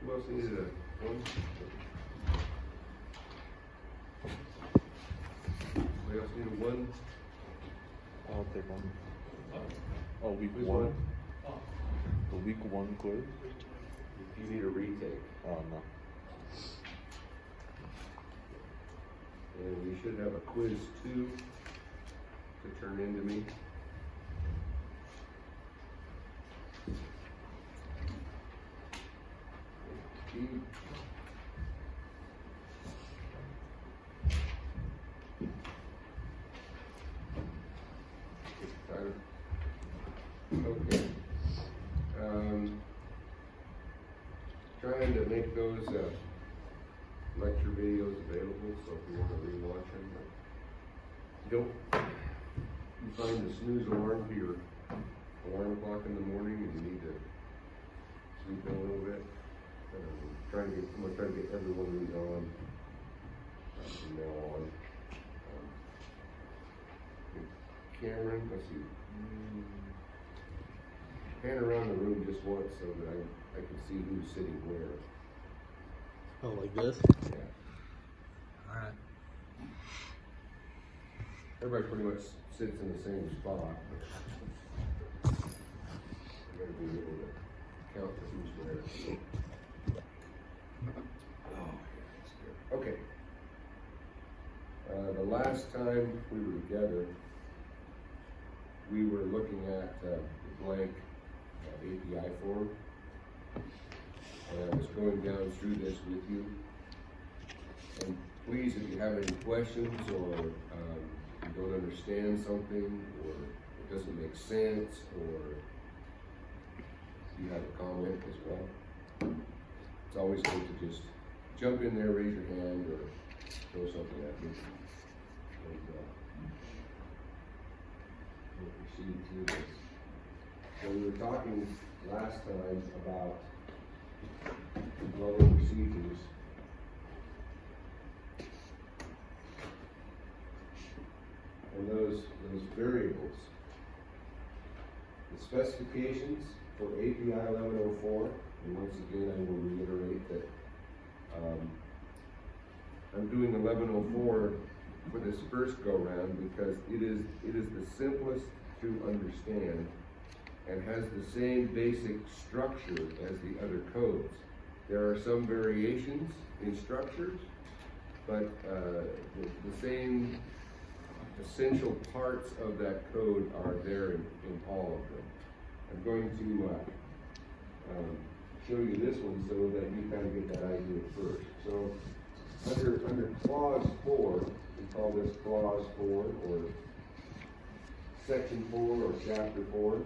Who else needed a one? Anybody else need a one? I'll take one. Oh, week Who's one. one? The week one quiz. You need a retake. Oh no. And we should have a quiz 2 to turn into me. Okay. Trying to make those lecture videos available, so if you want to rewatch them, don't you find the snooze alarm for your alarm clock in the morning and you need to sleep in a little bit? I'm gonna try to get everyone who's on from now on. Cameron, let's see. Pan around the room just once so that I can see who's sitting where. Oh, like this? Yeah. Alright. Everybody pretty much sits in the same spot. I gotta be able to count who's where. Oh, that's good. Okay. The last time we were together, we were looking at the blank API form. And I was going down through this with you. And please, if you have any questions or you don't understand something or it doesn't make sense or you have a comment as well, it's always good to just jump in there, raise your hand, or throw something at me. And we'll proceed through this. So we were talking last time about dwelling procedures. And those variables. The specifications for API 1104, and once again I will reiterate that I'm doing 1104 for this first go round because it is the simplest to understand and has the same basic structure as the other codes. There are some variations in structures, but the same essential parts of that code are there in all of them. I'm going to show you this one so that you kind of get that idea first. So under clause 4, we call this clause 4 or section 4 or chapter 4.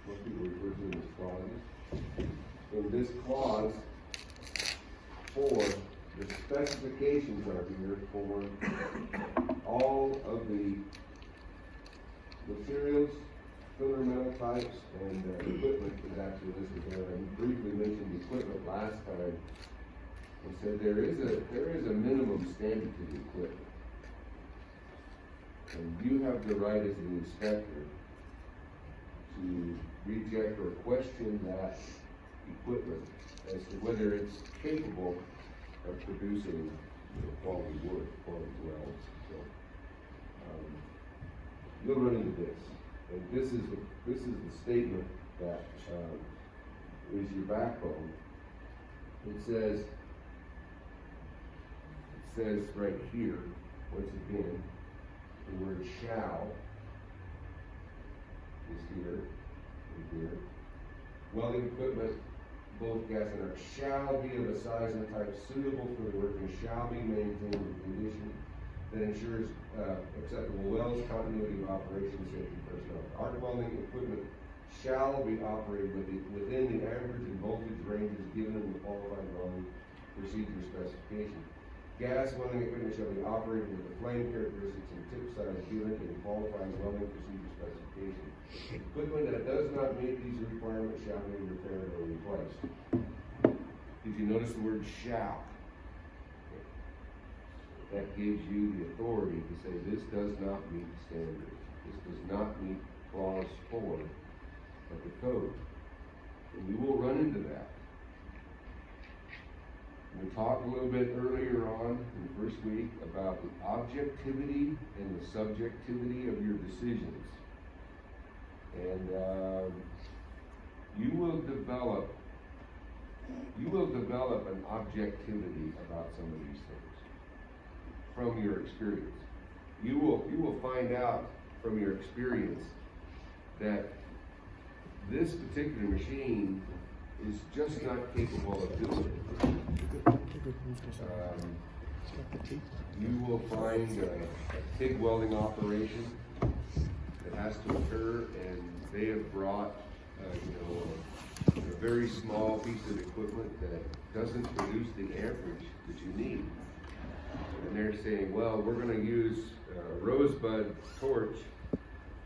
Most people refer to them as clauses. In this clause 4, the specifications are here for all of the materials, filler metal types, and equipment is actually listed there. I briefly mentioned equipment last time and said there is a minimum standard to the equipment. And you have the right as an inspector to reject or question that equipment as to whether it's capable of producing quality wood, quality welds. So you'll run into this, and this is the statement that is your backbone. It says right here, once again, the word shall is here and here. Welding equipment, both gas and earth, shall be of a size and type suitable for the work and shall be maintained in condition that ensures acceptable welds, continuity of operation, safety personnel. Arc welding equipment shall be operated within the average and voltage ranges given in the qualified welding procedure specification. Gas welding equipment shall be operated with the flame characteristics and tip size given in qualified welding procedure specification. Equipment that does not meet these requirements shall be repaired or replaced. Did you notice the word shall? That gives you the authority to say this does not meet standards. This does not meet clause 4 of the code. And you will run into that. We talked a little bit earlier on in the first week about the objectivity and the subjectivity of your decisions. And you will develop an objectivity about some of these things from your experience. You will find out from your experience that this particular machine is just not capable of doing it. You will find a TIG welding operation that has to occur, and they have brought, a very small piece of equipment that doesn't produce the amperage that you need. And they're saying, well, we're gonna use a rosebud torch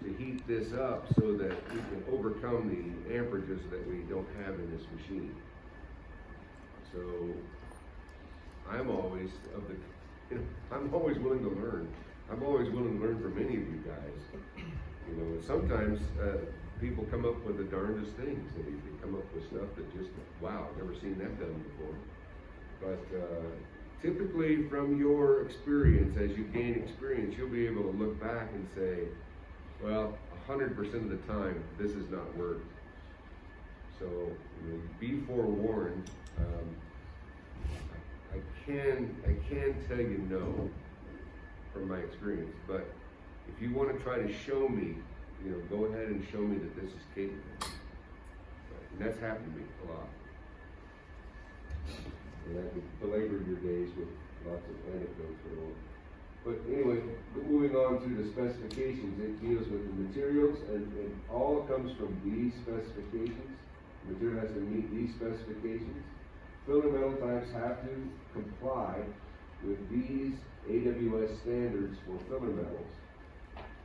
to heat this up so that we can overcome the amperages that we don't have in this machine. So I'm always I'm always willing to learn. I'm always willing to learn from any of you guys. Sometimes people come up with the darndest things. They come up with stuff that just, wow, I've never seen that done before. But typically from your experience, as you gain experience, you'll be able to look back and say, well, 100% of the time, this has not worked. So, be forewarned. I can tell you no from my experience, but if you want to try to show me, go ahead and show me that this is capable. And that's happened to me a lot. And I could belabor your days with lots of anecdotes and all. But anyway, moving on to the specifications, it deals with the materials, and all comes from these specifications. The material has to meet these specifications. Filler metal types have to comply with these AWS standards for filler metals.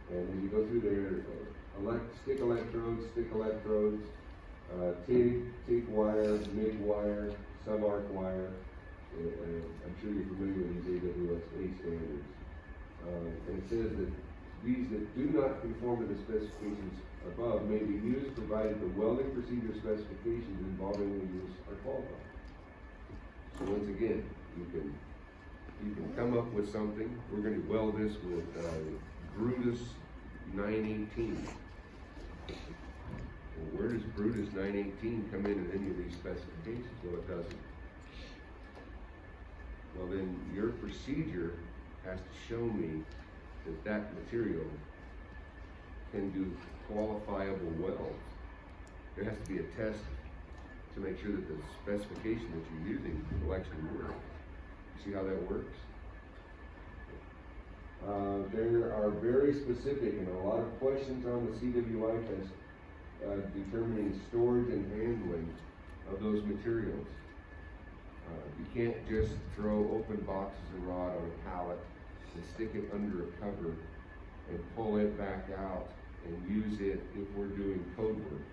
And as you go through there, stick electrodes, TIG wire, MIG wire, sub-arc wire. I'm sure you're familiar with these AWS standards. And it says that these that do not conform to the specifications above may be used provided the welding procedure specifications involving the use are qualified. So once again, you can come up with something. We're going to weld this with Brutus 918. Well, where does Brutus 918 come in any of these specifications? Well, it doesn't. Well, then your procedure has to show me that material can do qualifiable welds. There has to be a test to make sure that the specification that you're using will actually work. You see how that works? There are very specific and a lot of questions on the CWI test determining storage and handling of those materials. You can't just throw open boxes of rod on a pallet and stick it under a cover and pull it back out and use it if we're doing code work.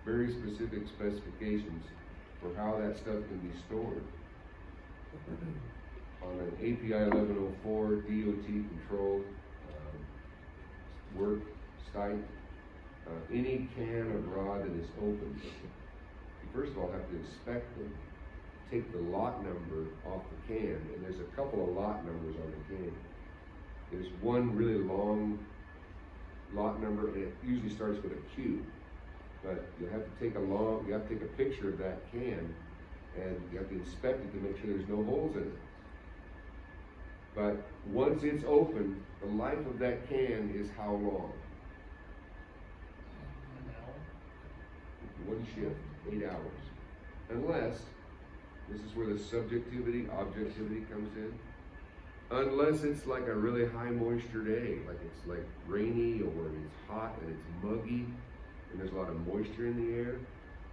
Very specific specifications for how that stuff can be stored. On an API 1104 DOT controlled work site, any can of rod that is open, you first of all have to inspect them, take the lot number off the can, and there's a couple of lot numbers on the can. There's one really long lot number, and it usually starts with a Q. But you have to take a picture of that can, and you have to inspect it to make sure there's no holes in it. But once it's open, the life of that can is how long? One shift, 8 hours. Unless, this is where the subjectivity, objectivity comes in. Unless it's like a really high moisture day, like it's like rainy or it's hot and it's muggy and there's a lot of moisture in the air,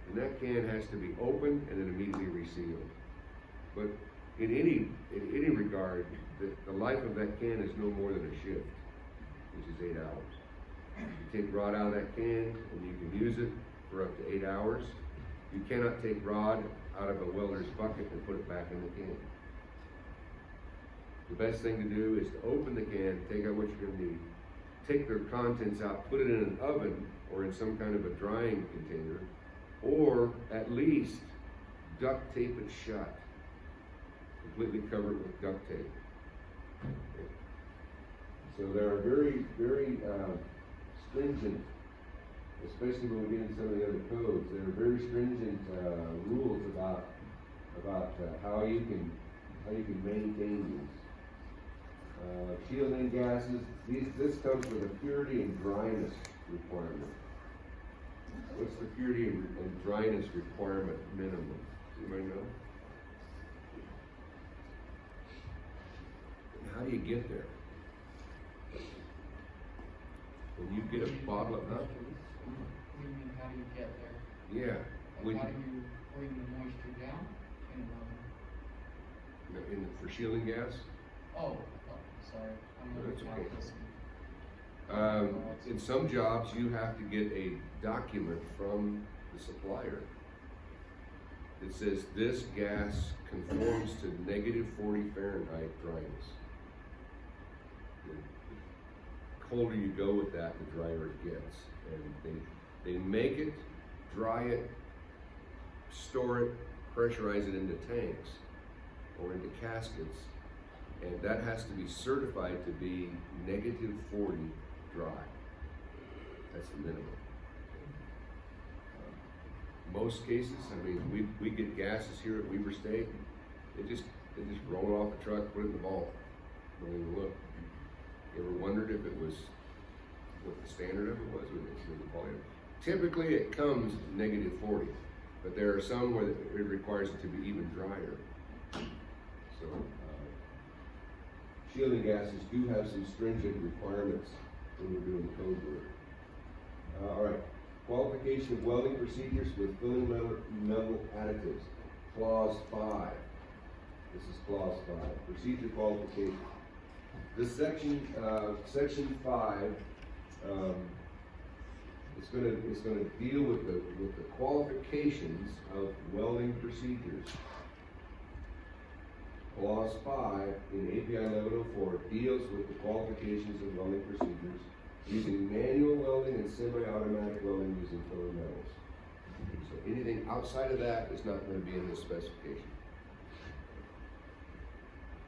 and that can has to be opened and then immediately resealed. But in any regard, the life of that can is no more than a shift, which is 8 hours. You take rod out of that can and you can use it for up to 8 hours. You cannot take rod out of a welder's bucket and put it back in the can. The best thing to do is to open the can, take out what you're going to need, take the contents out, put it in an oven or in some kind of a drying container, or at least duct tape it shut. Completely cover it with duct tape. Okay. So there are very, very stringent, especially when we get into some of the other codes, there are very stringent rules about how you can maintain these. Shielding gases, this comes with a purity and dryness requirement. What's the purity and dryness requirement minimum? Do anybody know? And how do you get there? When you get a bottle of, huh? What do you mean, how do you get there? Yeah. Like, When how do you bring the moisture down? for shielding gas? Oh, sorry, I'm That's not okay. listening. In some jobs, you have to get a document from the supplier that says this gas conforms to -40 Fahrenheit dryness. The colder you go with that, the drier it gets. And they make it, dry it, store it, pressurize it into tanks or into caskets, and that has to be certified to be -40 dry. That's the minimum. Most cases, I mean, we get gases here at Weber State. They just roll it off the truck, put it in the vault. Don't even look. You ever wondered if it was what the standard of it was with the volume? Typically, it comes -40, but there are some where it requires it to be even drier. So, shielding gases do have some stringent requirements when we're doing code work. All right, qualification of welding procedures with filling metal additives, clause 5. This is clause 5, procedure qualification. This section, section 5, it's gonna deal with the qualifications of welding procedures. Clause 5 in API 1104 deals with the qualifications of welding procedures using manual welding and semi-automatic welding using filler metals. So anything outside of that is not going to be in this specification.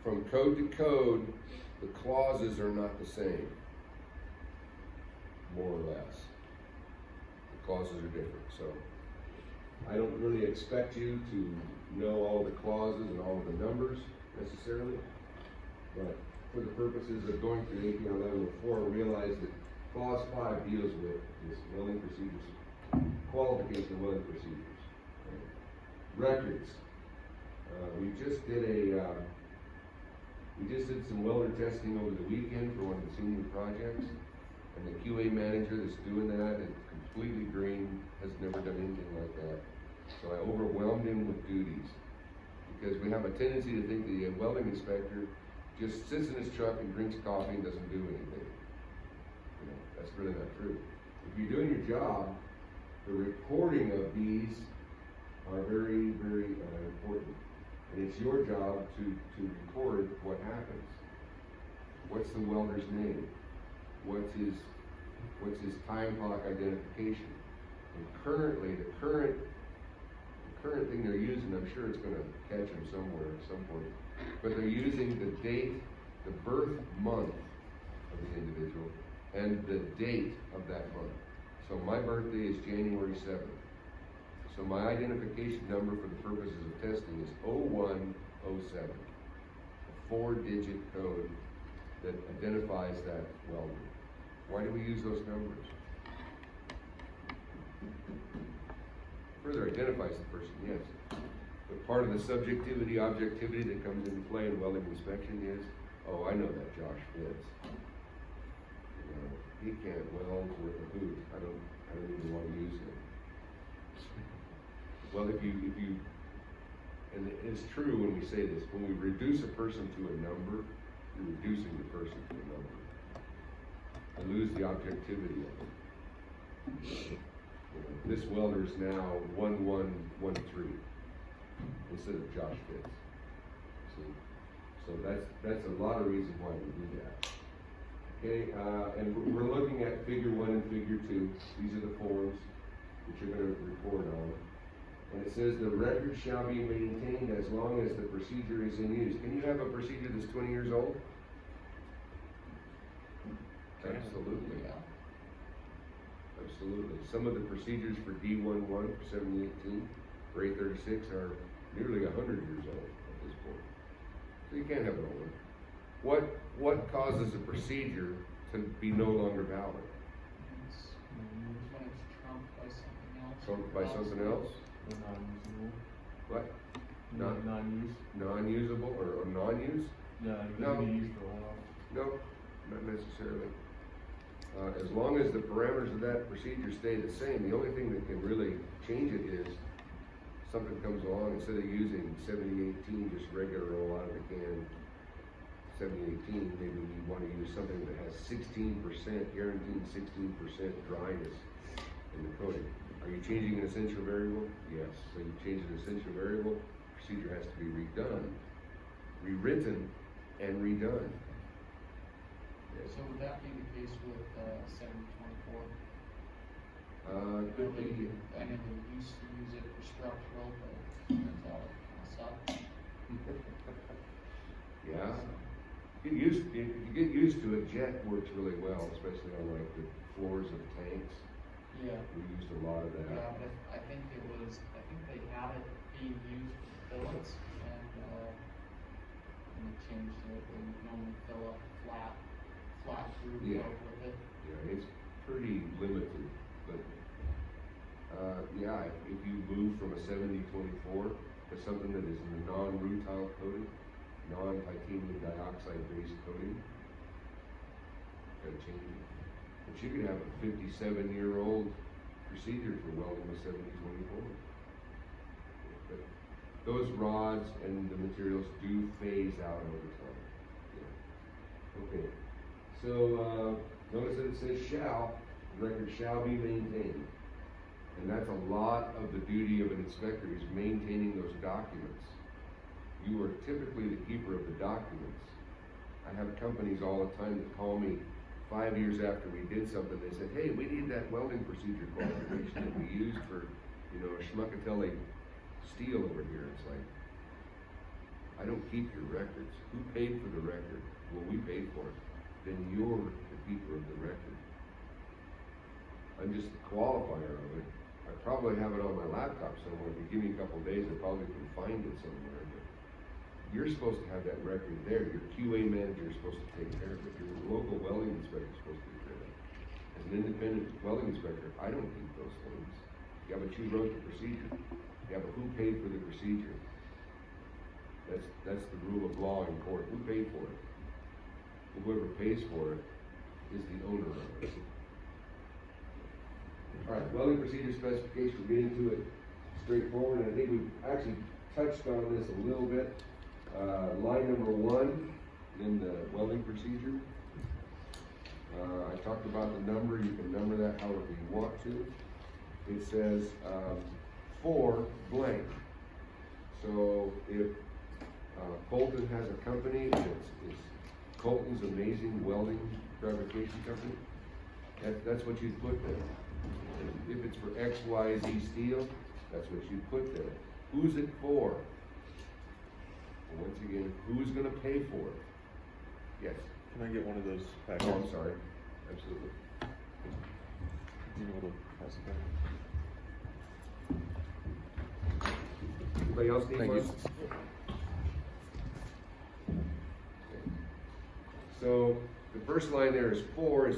From code to code, the clauses are not the same, more or less. The clauses are different, so I don't really expect you to know all the clauses and all of the numbers necessarily, but for the purposes of going through API 1104, realize that clause 5 deals with this welding procedures, qualification of welding procedures. Records. We just did some welder testing over the weekend for one of the senior projects, and the QA manager that's doing that is completely green, has never done anything like that. So I overwhelmed him with duties, because we have a tendency to think the welding inspector just sits in his truck and drinks coffee and doesn't do anything. You know, that's really not true. If you're doing your job, the recording of these are very, very important. And it's your job to record what happens. What's the welder's name? What's his time clock identification? And currently, the current thing they're using, I'm sure it's gonna catch them somewhere at some point, but they're using the date, the birth month of the individual, and the date of that month. So my birthday is January 7th. So my identification number for the purposes of testing is 0107, a 4-digit code that identifies that welder. Why do we use those numbers? Further identifies the person, yes. But part of the subjectivity, objectivity that comes into play in welding inspection is, oh, I know that Josh Fitz. You know, he can't weld worth a hoot. I don't even want to use him. Well, if you, and it's true when we say this, when we reduce a person to a number, you're reducing the person to a number. I lose the objectivity of it. You know, this welder is now 1113 instead of Josh Fitz. So that's a lot of reasons why we do that. Okay, and we're looking at figure 1 and figure 2. These are the forms that you're going to report on. And it says the record shall be maintained as long as the procedure is in use. Can you have a procedure that's 20 years old? Absolutely. Yeah. Absolutely. Some of the procedures for D11, for 7018, for 836 are nearly 100 years old at this point. So you can't have it older. What causes a procedure to be no longer valid? It's when it's trumped by something else. Trumped by something else? Non-usable. What? Not Non-use. non-usable or non-use? Yeah, it No. can be used for a while. No, not necessarily. As long as the parameters of that procedure stay the same, the only thing that can really change it is something comes along, instead of using 7018, just regular roll out of the can, 7018, maybe we want to use something that has 16%, guaranteed 16% dryness in the coating. Are you changing an essential variable? Yes. So you change an essential variable, procedure has to be redone, rewritten, and redone. Yes. So would that be the case with 7024? Could be. I know they used to use it for structural, but turns out it kind of sucked. Yeah. If you get used to it, jet works really well, especially on like the floors of tanks. Yeah. We used a lot of Yeah, that. but I think they had it being used for fillets and they changed it, they normally fill up flat through Yeah. with it. Yeah, it's pretty limited, but, yeah, if you move from a 7024 to something that is non-rutile coated, non-titanium dioxide based coating, gotta change it. But you could have a 57-year-old procedure for welding with 7024. But those rods and the materials do phase out over time. Yeah. Okay, so, notice that it says shall, the record shall be maintained. And that's a lot of the duty of an inspector, is maintaining those documents. You are typically the keeper of the documents. I have companies all the time that call me 5 years after we did something. They said, hey, we need that welding procedure qualification that we used for, Schmuckatelli steel over here. It's like, I don't keep your records. Who paid for the record? Well, we paid for it. Then you're the keeper of the record. I'm just the qualifier of it. I probably have it on my laptop somewhere. If you give me a couple of days, I probably can find it somewhere. But you're supposed to have that record there. Your QA manager is supposed to take care of it. Your local welding inspector is supposed to take care of it. As an independent welding inspector, I don't keep those things. Yeah, but you wrote the procedure. Yeah, but who paid for the procedure? That's the rule of law in court. Who paid for it? Whoever pays for it is the owner of it. All right, welding procedure specification, we're getting to it straightforward, and I think we've actually touched on this a little bit. Line number 1 in the welding procedure. I talked about the number. You can number that however you want to. It says for blank. So if Colton has a company, it's Colton's Amazing Welding Fabrication Company, that's what you'd put there. If it's for XYZ Steel, that's what you put there. Who's it for? And once again, who's gonna pay for it? Yes. Can I get one of those packets? Oh, I'm sorry. Absolutely. Do you know what to pass it back? Anybody else need Thank one? you. Okay. So the first line there is for, is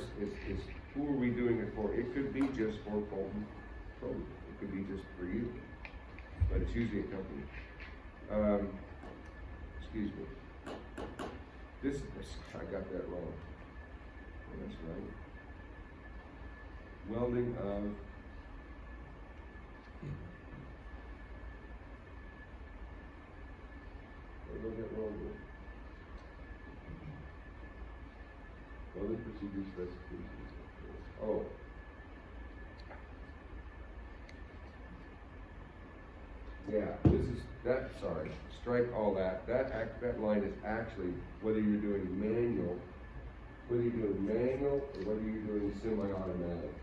who are we doing it for? It could be just for Colton Code. It could be just for you, but it's usually a company. Excuse me. I got that wrong. Oh, that's right. Welding of what did I get wrong with? Welding procedure specifications. Oh. Yeah, sorry, strike all that. That line is actually whether you're doing manual or whether you're doing semi-automatic.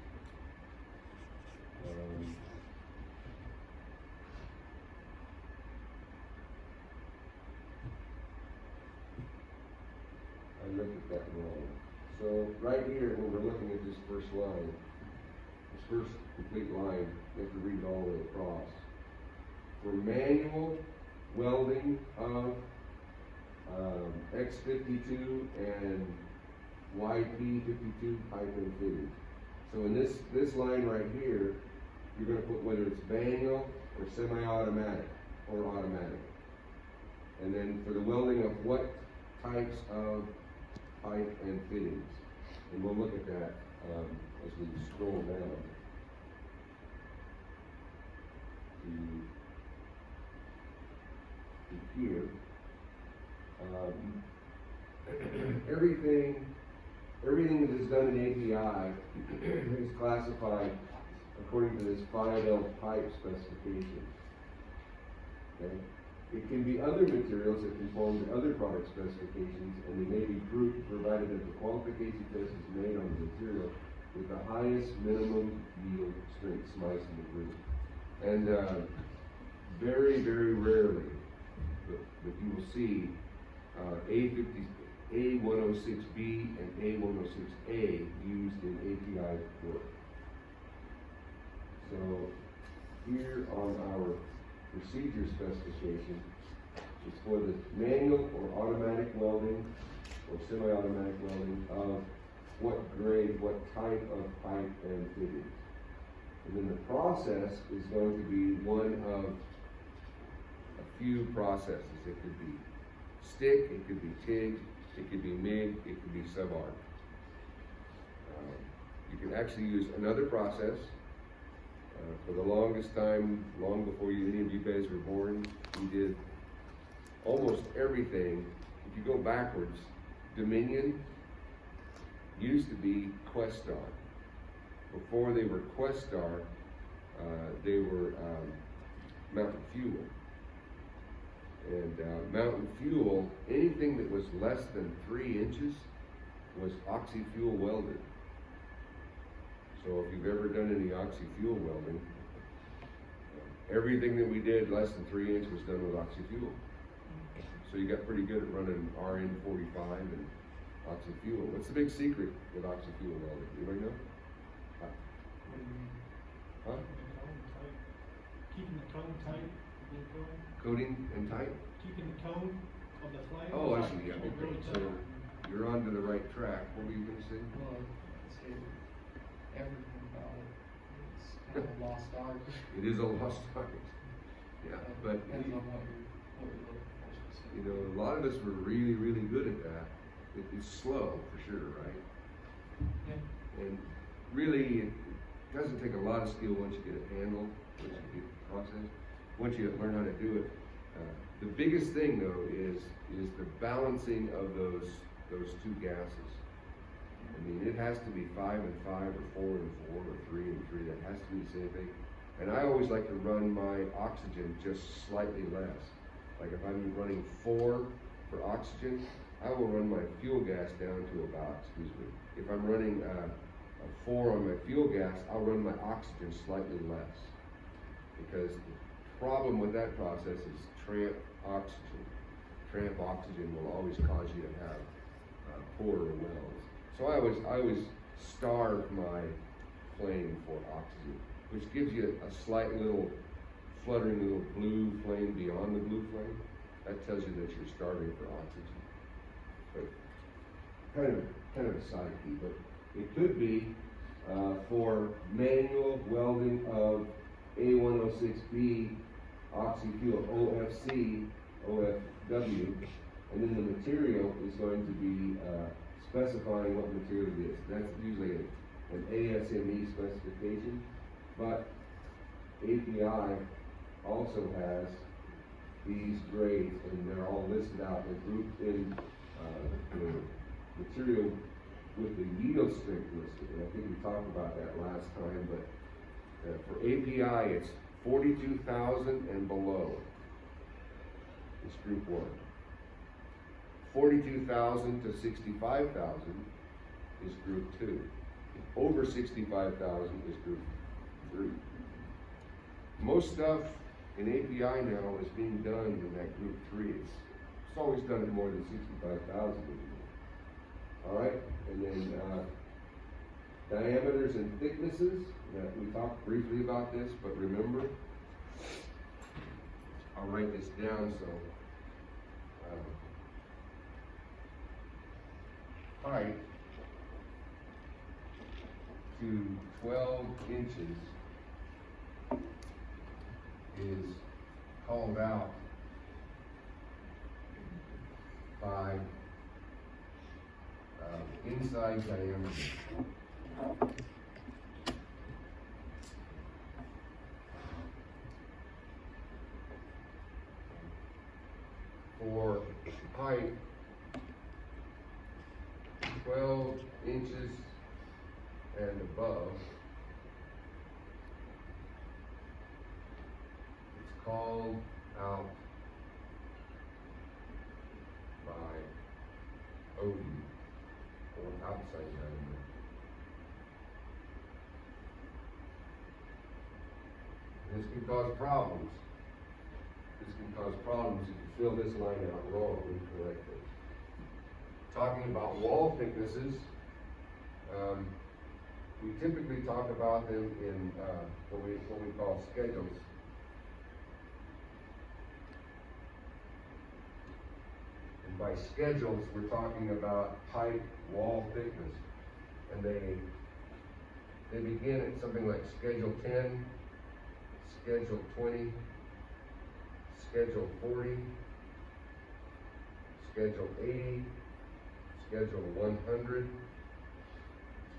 looked at that wrong. So right here, when we're looking at this first line, this first complete line, you have to read it all the way across. For manual welding of X52 and YP52 pipe and fittings. So in this line right here, you're gonna put whether it's manual or semi-automatic or automatic. And then for the welding of what types of pipe and fittings. And we'll look at that as we scroll down to here. Everything that is done in API is classified according to this 5L pipe specification. Okay? It can be other materials that conform to other product specifications, and they may be grouped provided that the qualification test is made on the material with the highest minimum yield strength, SMICE and degree. And very, very rarely that you will see A106B and A106A used in API work. So here on our procedure specification, it's for the manual or automatic welding or semi-automatic welding of what grade, what type of pipe and fitting. And then the process is going to be one of a few processes. It could be stick, it could be TIG, it could be MIG, it could be sub-arc. You can actually use another process. For the longest time, long before any of you guys were born, we did almost everything. If you go backwards, Dominion used to be Questar. Before they were Questar, they were Mountain Fuel. And Mountain Fuel, anything that was less than 3 inches was oxy-fuel welded. So if you've ever done any oxy-fuel welding, everything that we did less than 3 inches was done with oxy-fuel. So you got pretty good at running RN45 and oxy-fuel. What's the big secret with oxy-fuel welding? Anybody know? What do you mean? Huh? Keeping the cone tight. Coating and tight? Keeping the cone of the flame. Oh, I see, yeah, Keep it okay. really So tight. you're on to the right track. What were you gonna say? Well, it's everything about it. It's kind of a lost art. It is a lost art. Yeah, but Depends on what you're looking for specifically. you know, a lot of us were really, really good at that. It's slow for sure, right? Yeah. And really, it doesn't take a lot of skill once you get it handled, once you get the process, once you learn how to do it. The biggest thing though is the balancing of those two gases. I mean, it has to be 5 and 5, or 4 and 4, or 3 and 3. That has to be the same thing. And I always like to run my oxygen just slightly less. Like if I'm running 4 for oxygen, I will run my fuel gas down to about, if I'm running a 4 on my fuel gas, I'll run my oxygen slightly less. Because the problem with that process is tramp oxygen. Tramp oxygen will always cause you to have poorer welds. So I always starve my flame for oxygen, which gives you a slight little fluttering little blue flame beyond the blue flame. That tells you that you're starving for oxygen. But kind of a side key, but it could be for manual welding of A106B oxy-fuel OFC, OFW, and then the material is going to be specifying what material it is. That's usually an ASME specification, but API also has these grades, and they're all listed out. They're grouped in the material with the yield strength listed, and I think we talked about that last time, but for API, it's 42,000 and below. It's group 1. 42,000 to 65,000 is group 2. Over 65,000 is group 3. Most stuff in API now is being done in that group 3. It's always done at more than 65,000. All right, and then, diameters and thicknesses, that we talked briefly about this, but remember, I'll write this down so, height to 12 inches is called out by inside diameter. For height 12 inches and above, it's called out by OD, or outside diameter. This can cause problems. This can cause problems if you fill this line out wrong incorrectly. Talking about wall thicknesses, we typically talk about them in what we call schedules. And by schedules, we're talking about pipe wall thickness. And they begin at something like Schedule 10, Schedule 20, Schedule 40, Schedule 80, Schedule 100,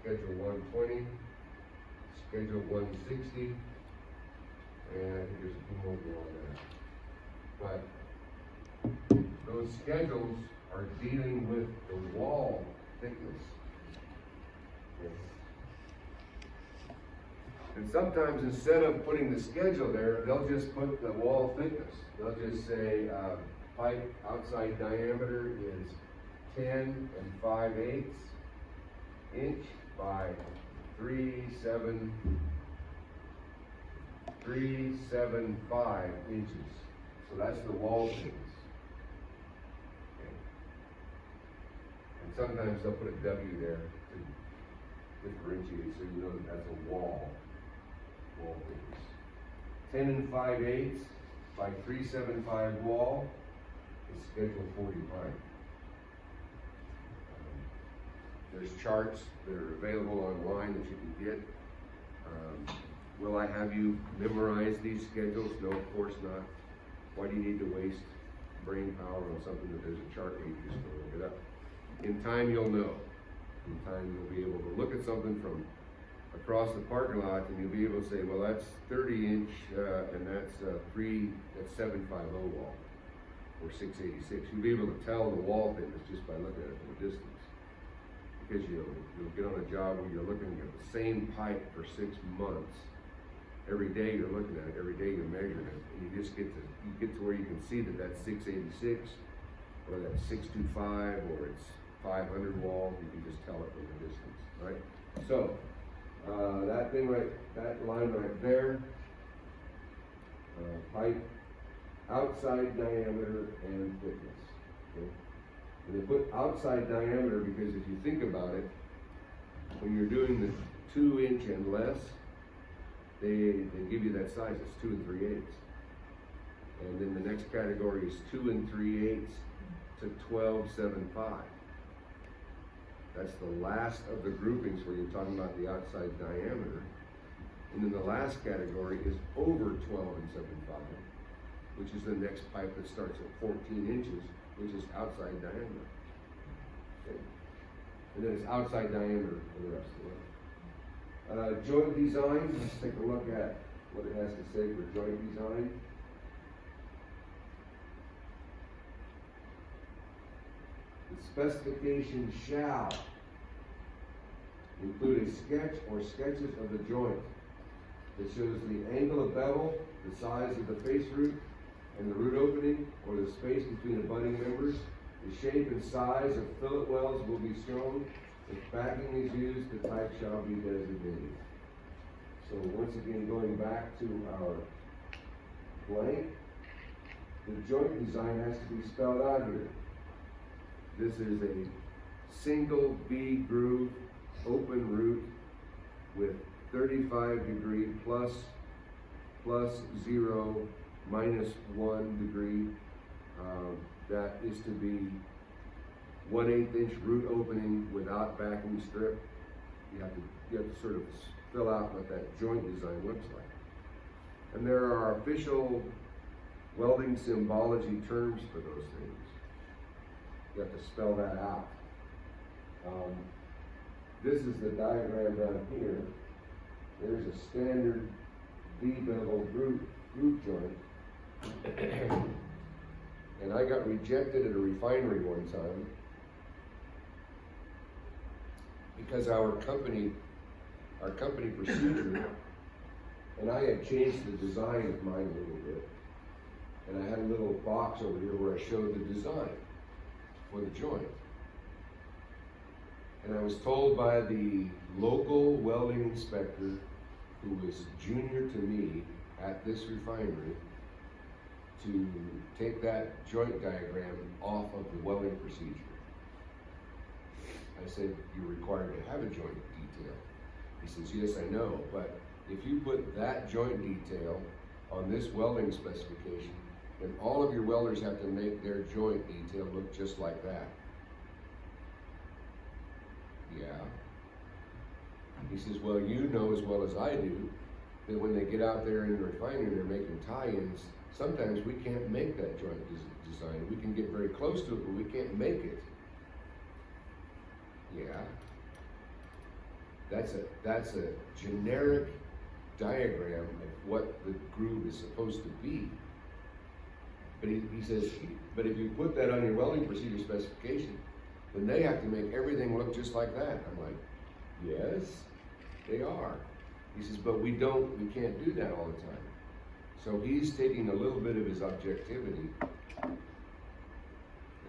Schedule 120, Schedule 160, and I think there's a few more beyond that. But those schedules are dealing with the wall thickness. Okay. And sometimes instead of putting the schedule there, they'll just put the wall thickness. They'll just say pipe outside diameter is 10 5/8 inch by 375 inches. So that's the wall thickness. Okay. And sometimes they'll put a W there to differentiate so you know that that's a wall thickness. 10 5/8 by 375 wall is Schedule 40 pipe. There's charts that are available online that you can get. Will I have you memorize these schedules? No, of course not. Why do you need to waste brain power on something that there's a chart and you just go look it up? In time, you'll know. In time, you'll be able to look at something from across the parking lot and you'll be able to say, well, that's 30 inch and that's 750 wall or 686. You'll be able to tell the wall thickness just by looking at it from a distance. Because you'll get on a job where you're looking at the same pipe for 6 months. Every day you're looking at it, every day you're measuring it, and you just get to where you can see that that's 686, or that's 625, or it's 500 wall. You can just tell it from the distance, right? So that line right there, pipe outside diameter and thickness. Okay? And they put outside diameter because if you think about it, when you're doing the 2 inch and less, they give you that size. It's 2 3/8. And then the next category is 2 3/8 to 12.75. That's the last of the groupings where you're talking about the outside diameter. And then the last category is over 12.75, which is the next pipe that starts at 14 inches, which is outside diameter. Okay. And then it's outside diameter for the rest of the way. Joint design, let's take a look at what it has to say for joint design. The specification shall include a sketch or sketches of the joint that shows the angle of bevel, the size of the face root, and the root opening, or the space between abutting members. The shape and size of fillet wells will be shown. If backing is used, the type shall be designated. So once again, going back to our blank, the joint design has to be spelled out here. This is a single V groove, open root with 35 degree plus 0 minus 1 degree. That is to be 1/8 inch root opening without backing strip. You have to sort of fill out what that joint design looks like. And there are official welding symbology terms for those things. You have to spell that out. This is the diagram down here. There's a standard V-bevel groove joint. And I got rejected at a refinery one time because our company procedure, and I had changed the design of mine a little bit. And I had a little box over here where I showed the design for the joint. And I was told by the local welding inspector, who was junior to me at this refinery, to take that joint diagram off of the welding procedure. I said, "You're required to have a joint detail." He says, "Yes, I know, but if you put that joint detail on this welding specification, then all of your welders have to make their joint detail look just like that." Yeah. He says, "Well, you know as well as I do that when they get out there in the refinery and they're making tie-ins, sometimes we can't make that joint design. We can get very close to it, but we can't make it." Yeah. That's a generic diagram of what the groove is supposed to be. But he says, but if you put that on your welding procedure specification, then they have to make everything look just like that. I'm like, yes, they are. He says, but we can't do that all the time. So he's taking a little bit of his objectivity. I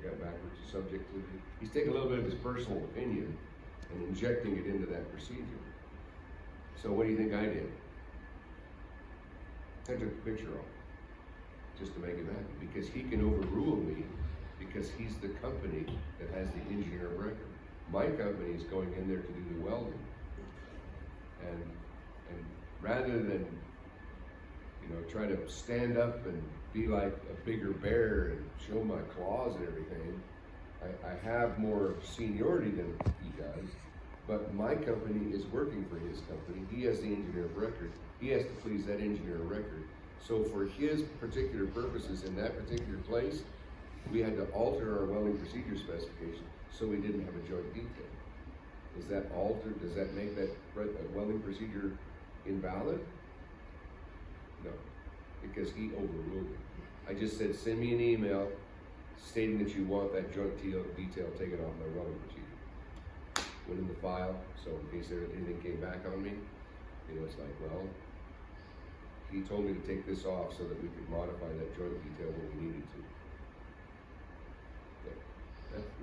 got backwards to subjectivity. He's taking a little bit of his personal opinion and injecting it into that procedure. So what do you think I did? I took the picture off, just to make him happy, because he can overrule me, because he's the company that has the engineer of record. My company is going in there to do the welding. And rather than, try to stand up and be like a bigger bear and show my claws and everything, I have more seniority than he does, but my company is working for his company. He has the engineer of record. He has to please that engineer of record. So for his particular purposes in that particular place, we had to alter our welding procedure specification so we didn't have a joint detail. Is that altered? Does that make that welding procedure invalid? No, because he overruled it. I just said, send me an email stating that you want that joint detail taken off my welding procedure. Went in the file, so in case anything came back on me, it's like, well, he told me to take this off so that we could modify that joint detail when we needed to.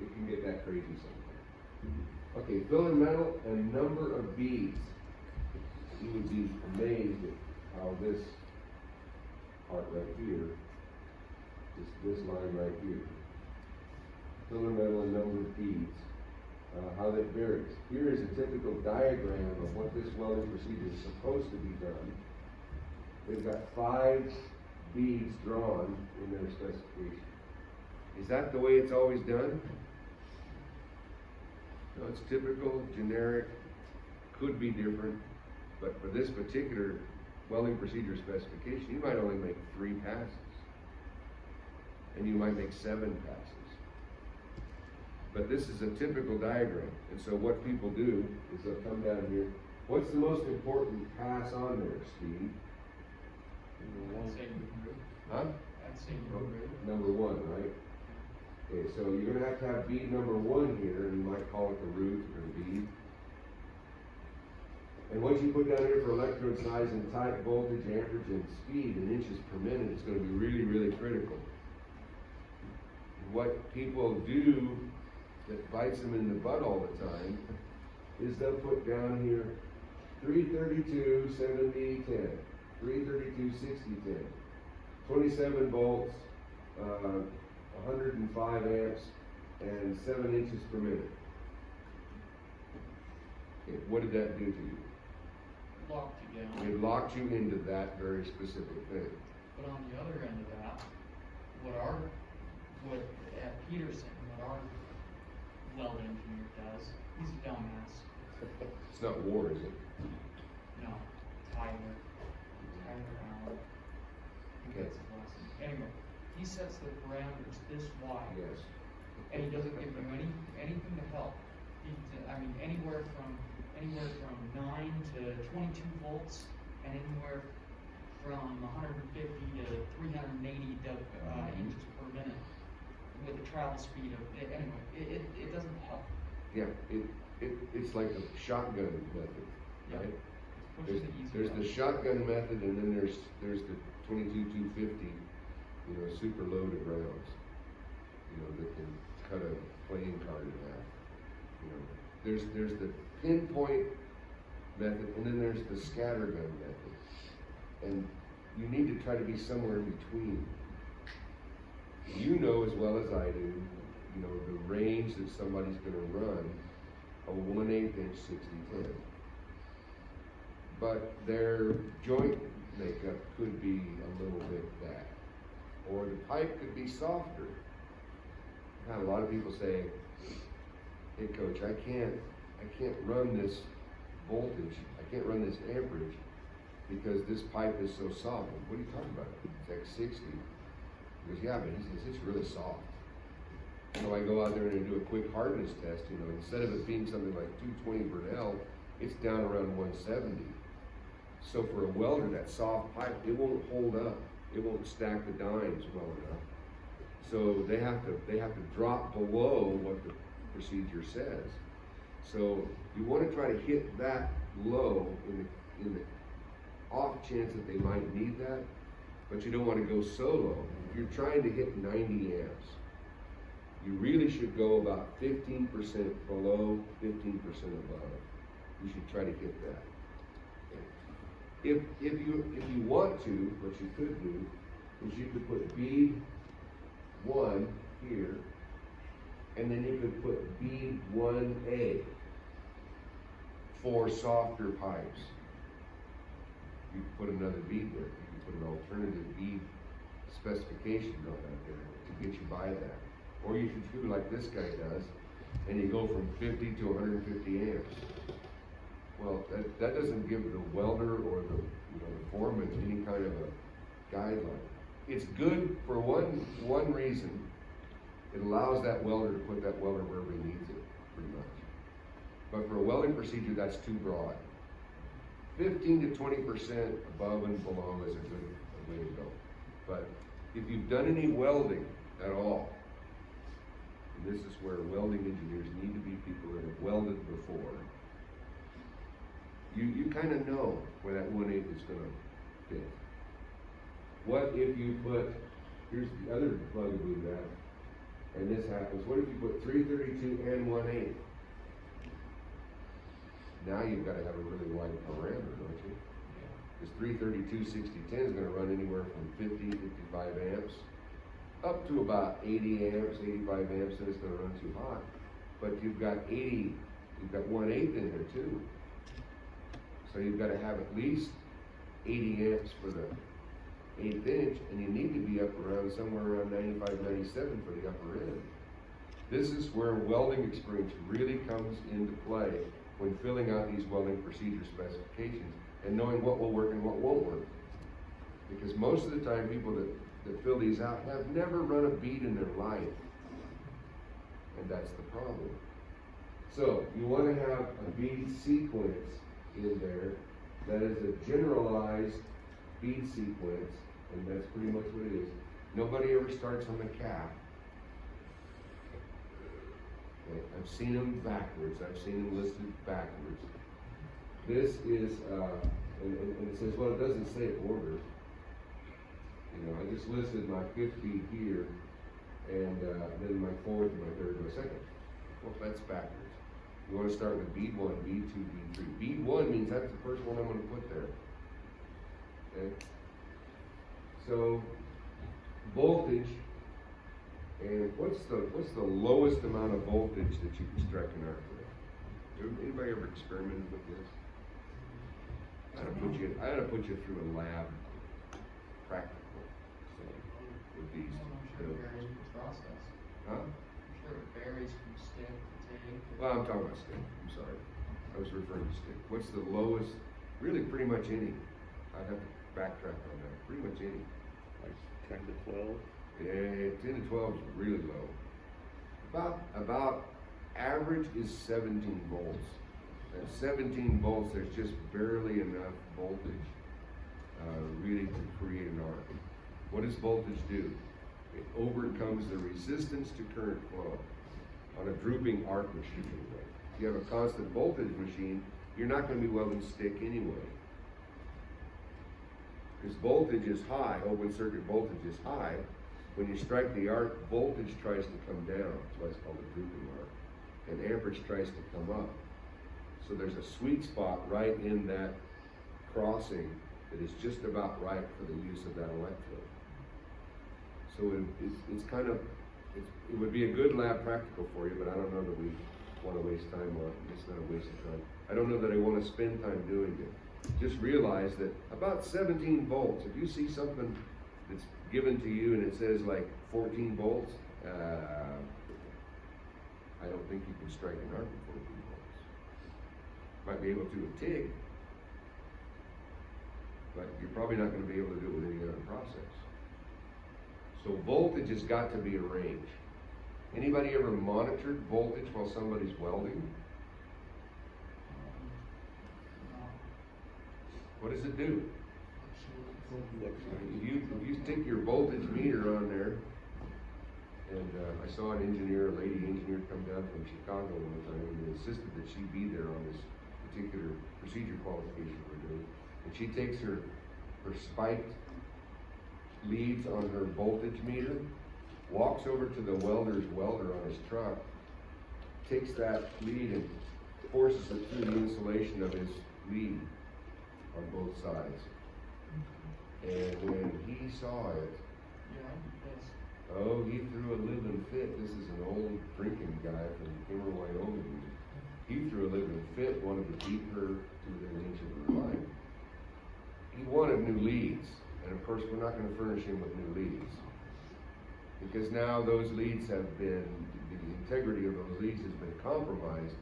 It can get that crazy sometimes. Okay, filler metal and number of beads. You would be amazed at how this part right here, this line right here, filler metal and number of beads, how that varies. Here is a typical diagram of what this welding procedure is supposed to be done. They've got 5 beads drawn in their specification. Is that the way it's always done? No, it's typical, generic, could be different, but for this particular welding procedure specification, you might only make 3 passes, and you might make 7 passes. But this is a typical diagram, and so what people do is they'll come down here. What's the most important pass on there, Steve? I'd say root. Huh? I'd say root. Number 1, right? Okay, so you're gonna have to have bead number 1 here, and you might call it the root or the bead. And what you put down here for electrode size and type, voltage, amperage, and speed in inches per minute is gonna be really, really critical. What people do that bites them in the butt all the time is they'll put down here 332, 70, 10, 332, 60, 10, 27 volts, 105 amps, and 7 inches per minute. What did that do to you? Locked you down. It locked you into that very specific thing. But on the other end of that, what at Peterson, what our weld engineer does, he's a dumbass. It's not war, is it? No, Tyler Allen. He gets his lesson. Anyway, he sets the parameters this wide, Yes. and he doesn't give you anything to help. I mean, anywhere from 9 to 22 volts, and anywhere from 150 to 380 inches per minute with a travel speed of, anyway, it doesn't help. Yeah, it's like the shotgun method, right? It's There's, pushing the easy there's the button. shotgun method, and then there's the 22-250, super loaded rounds, that can cut a playing card in half. There's the pinpoint method, and then there's the scattergun method, and you need to try to be somewhere in between. You know as well as I do, the range that somebody's going to run a 1/8 inch 60-10. But their joint makeup could be a little bit that, or the pipe could be softer. I've had a lot of people say, "Hey coach, I can't run this voltage, I can't run this amperage because this pipe is so soft." What are you talking about? It's X60. He goes, "Yeah, but," he says, "it's really soft." So I go out there and I do a quick hardness test, instead of it being something like 220 Bernal, it's down around 170. So for a welder, that soft pipe, it won't hold up. It won't stack the dimes well enough. So they have to drop below what the procedure says. So you want to try to hit that low in the off chance that they might need that, but you don't want to go so low. If you're trying to hit 90 amps, you really should go about 15% below, 15% above. You should try to hit that. If you want to, what you could do is you could put bead 1 here, and then you could put bead 1A for softer pipes. You could put another bead there. You could put an alternative bead specification note out there to get you by that. Or you could do like this guy does, and you go from 50 to 150 amps. Well, that doesn't give the welder or the foreman any kind of a guideline. It's good for one reason. It allows that welder to put that welder wherever he needs it, pretty much. But for a welding procedure, that's too broad. 15 to 20% above and below is a good way to go. But if you've done any welding at all, and this is where welding engineers need to be people that have welded before, you kind of know where that 1/8 is going to fit. What if you put, here's the other bugaboo that, and this happens, what if you put 332 and 1/8? Now you've got to have a really wide parameter, don't you? Because 332 60-10 is going to run anywhere from 50, 55 amps up to about 80 amps, 85 amps, and it's going to run too hot. But you've got 1/8 in there too. So you've got to have at least 80 amps for the 1/8 inch, and you need to be up around somewhere around 95, 97 for the upper end. This is where welding experience really comes into play when filling out these welding procedure specifications and knowing what will work and what won't work. Because most of the time people that fill these out have never run a bead in their life. And that's the problem. So you want to have a bead sequence in there that is a generalized bead sequence, and that's pretty much what it is. Nobody ever starts on the cap. Okay. I've seen them backwards. I've seen them listed backwards. This is, and it says, well, it doesn't say order. I just listed my 5th bead here, and then my 4th, and my 3rd, and my 2nd. Well, that's backwards. You want to start with bead 1, bead 2, bead 3. Bead 1 means that's the first one I'm going to put there. Okay? So, voltage, and what's the lowest amount of voltage that you can strike an arc with? Anybody ever experimented with this? I ought to put you through a lab practical thing with these. I'm sure it varies from process. Huh? I'm sure it varies from stick to tape. Well, I'm talking about stick, I'm sorry. I was referring to stick. What's the lowest, really pretty much any. I'd have to backtrack on that, pretty much any. Like 10 to 12? Yeah, 10 to 12 is really low. About average is 17 volts. At 17 volts, there's just barely enough voltage really to create an arc. What does voltage do? It overcomes the resistance to current flow on a drooping arc machine anyway. If you have a constant voltage machine, you're not going to be welding stick anyway. Because voltage is high, open circuit voltage is high. When you strike the arc, voltage tries to come down. That's why it's called a drooping arc. And amperage tries to come up. So there's a sweet spot right in that crossing that is just about right for the use of that electrode. So it would be a good lab practical for you, but I don't know that we want to waste time on it. It's not a waste of time. I don't know that I want to spend time doing it. Just realize that about 17 volts, if you see something that's given to you and it says like 14 volts, I don't think you can strike an arc with 14 volts. Might be able to with TIG, but you're probably not going to be able to do it with any other process. So voltage has got to be a range. Anybody ever monitored voltage while somebody's welding? What does it do? If you stick your voltage meter on there, and I saw a lady engineer come down from Chicago one time and insisted that she be there on this particular procedure qualification we're doing. And she takes her spiked leads on her voltage meter, walks over to the welder's welder on his truck, takes that lead and forces it through the insulation of his lead on both sides. And when he saw it, oh, he threw a living fit. This is an old drinking guy from Kimmer, Wyoming. He threw a living fit, wanted to beat her to within an inch of her life. He wanted new leads, and of course we're not going to furnish him with new leads. Because now those leads have been, the integrity of those leads has been compromised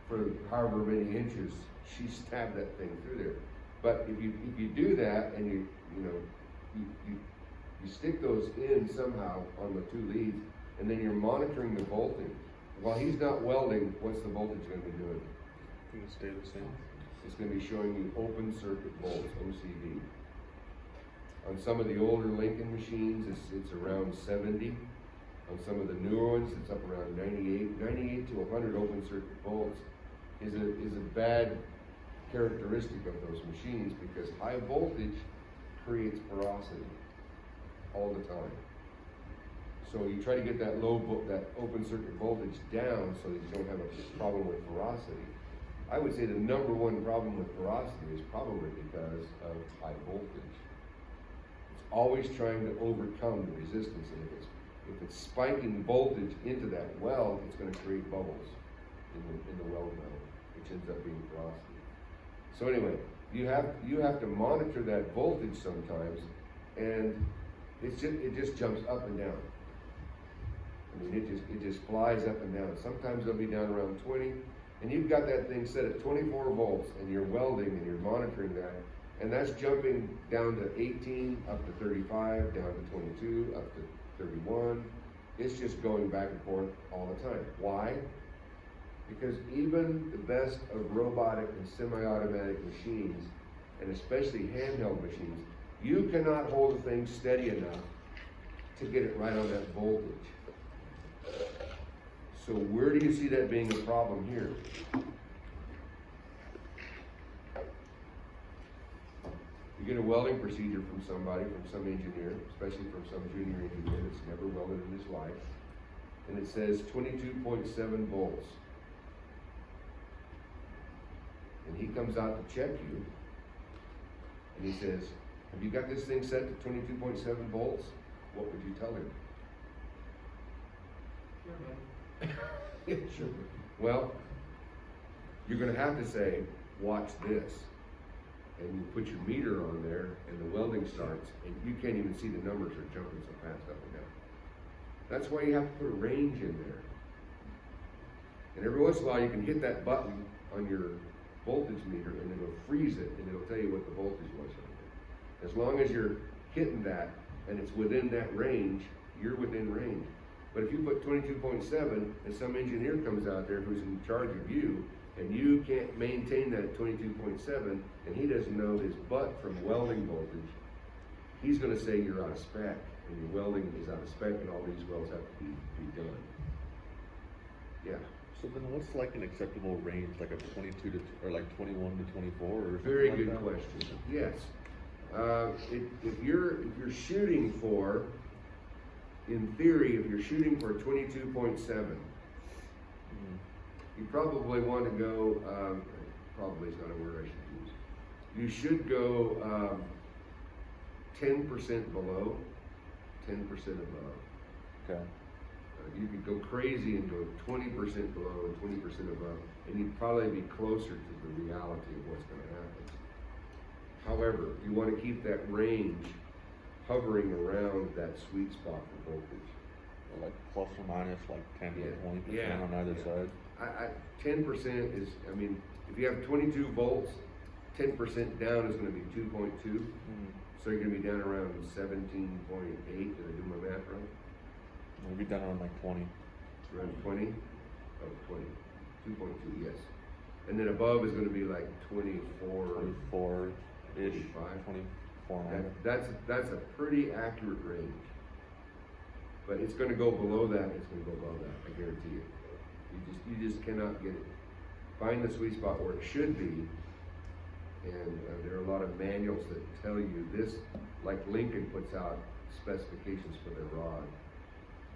for however many inches she stabbed that thing through there. But if you do that and you stick those in somehow on the two leads, and then you're monitoring the voltage. While he's not welding, what's the voltage going to be doing? It's going to stay the same. It's going to be showing you open circuit volts, OCV. On some of the older Lincoln machines, it's around 70. On some of the newer ones, it's up around 98. 98 to 100 open circuit volts is a bad characteristic of those machines, because high voltage creates porosity all the time. So you try to get that that open circuit voltage down so that you don't have a problem with porosity. I would say the number one problem with porosity is probably because of high voltage. It's always trying to overcome the resistance, and if it's spiking voltage into that weld, it's going to create bubbles in the weld metal, which ends up being porosity. So anyway, you have to monitor that voltage sometimes, and it just jumps up and down. I mean, it just flies up and down. Sometimes it'll be down around 20, and you've got that thing set at 24 volts, and you're welding and you're monitoring that, and that's jumping down to 18, up to 35, down to 22, up to 31. It's just going back and forth all the time. Why? Because even the best of robotic and semi-automatic machines, and especially handheld machines, you cannot hold a thing steady enough to get it right on that voltage. So where do you see that being a problem here? You get a welding procedure from somebody, from some engineer, especially from some junior engineer that's never welded in his life, and it says 22.7 volts. And he comes out to check you, and he says, have you got this thing set to 22.7 volts? What would you tell him? Sure, buddy. Sure. Well, you're gonna have to say, watch this. And you put your meter on there and the welding starts and you can't even see the numbers are jumping so fast up and down. That's why you have to put a range in there. And every once in a while you can hit that button on your voltage meter and it'll freeze it and it'll tell you what the voltage was right there. As long as you're hitting that and it's within that range, you're within range. But if you put 22.7 and some engineer comes out there who's in charge of you and you can't maintain that at 22.7 and he doesn't know his butt from welding voltage, he's gonna say you're out of spec and your welding is out of spec and all these welds have to be done. Yeah, So then what's like an acceptable range, like a 22 to, or like 21 to 24 or something very like good that? question, yes. If you're shooting for, in theory, if you're shooting for 22.7, you probably want to go, probably is not a word I should use. You should go 10% below, 10% above. Okay. You could go crazy and go 20% below and 20% above, and you'd probably be closer to the reality of what's going to happen. However, you want to keep that range hovering around that sweet spot for voltage. Or like plus or minus like 10 Yeah. to 20% Yeah. on either Yeah. side. 10% is, I mean, if you have 22 volts, 10% down is going to be 2.2. So you're going to be down around 17.8. Did I do my math right? We'll be done on like 20. Around 20? Oh, 20. 2.2, yes. And then above is going to be like 24. 24-ish. 25. 24 and a half. That's a pretty accurate range. But it's going to go below that. It's going to go above that. I guarantee you. You just cannot get it. Find the sweet spot where it should be. And there are a lot of manuals that tell you this, like Lincoln puts out specifications for their rod.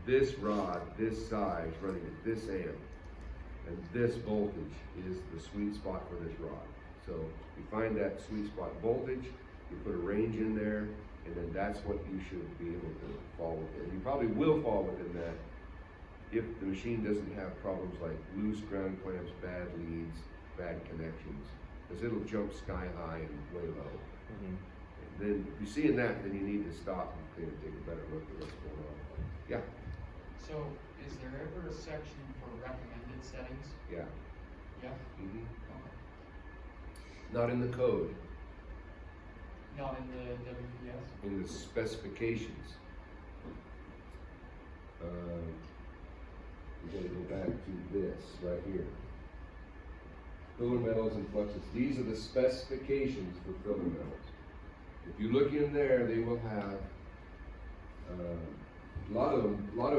This rod, this size, running at this amp, and this voltage is the sweet spot for this rod. So you find that sweet spot voltage, you put a range in there, and then that's what you should be able to fall within. You probably will fall within that if the machine doesn't have problems like loose ground clamps, bad leads, bad connections, because it'll jump sky high and way low. And then if you're seeing that, then you need to stop and kind of take a better look at what's going on. Yeah, So, is there ever a section for recommended settings? yeah. Yeah? Mhm. Okay. Not in the code, Not in the WPS? in the specifications. We gotta go back to this right here. Filler metals and fluxes. These are the specifications for filler metals. If you look in there, they will have a lot of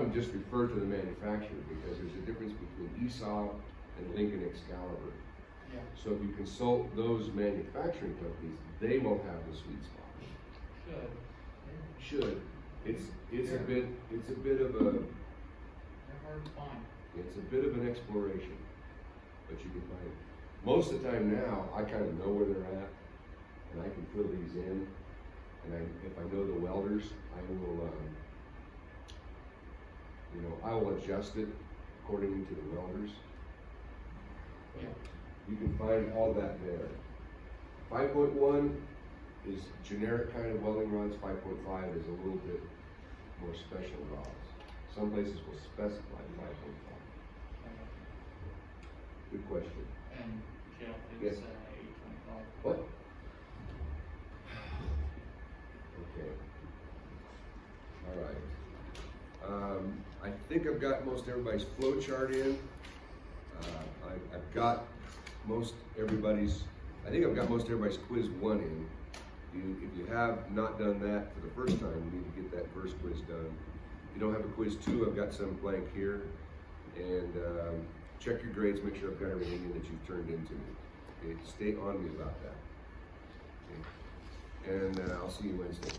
them just refer to the manufacturer because there's a difference between ESOP and Lincoln Excalibur. Yeah. So if you consult those manufacturing companies, they will have the sweet spot. Should. Should. It's a bit of a They're hard to find. it's a bit of an exploration, but you can find it. Most of the time now, I kind of know where they're at, and I can fill these in. And if I know the welders, I will, I will adjust it according to the welders. Yeah. You can find all that there. 5.1 is generic kind of welding rods. 5.5 is a little bit more special rods. Some places will specify 5.5. Good question. And Jeff Yes. is 825. What? Okay. All right. I think I've got most everybody's flow chart in. I've got most everybody's, I think I've got most everybody's quiz 1 in. If you have not done that for the first time, you need to get that first quiz done. If you don't have a quiz 2, I've got some blank here. And check your grades, make sure I've got everything in that you've turned into me. Okay, stay on me about that. Okay. And I'll see you Wednesday.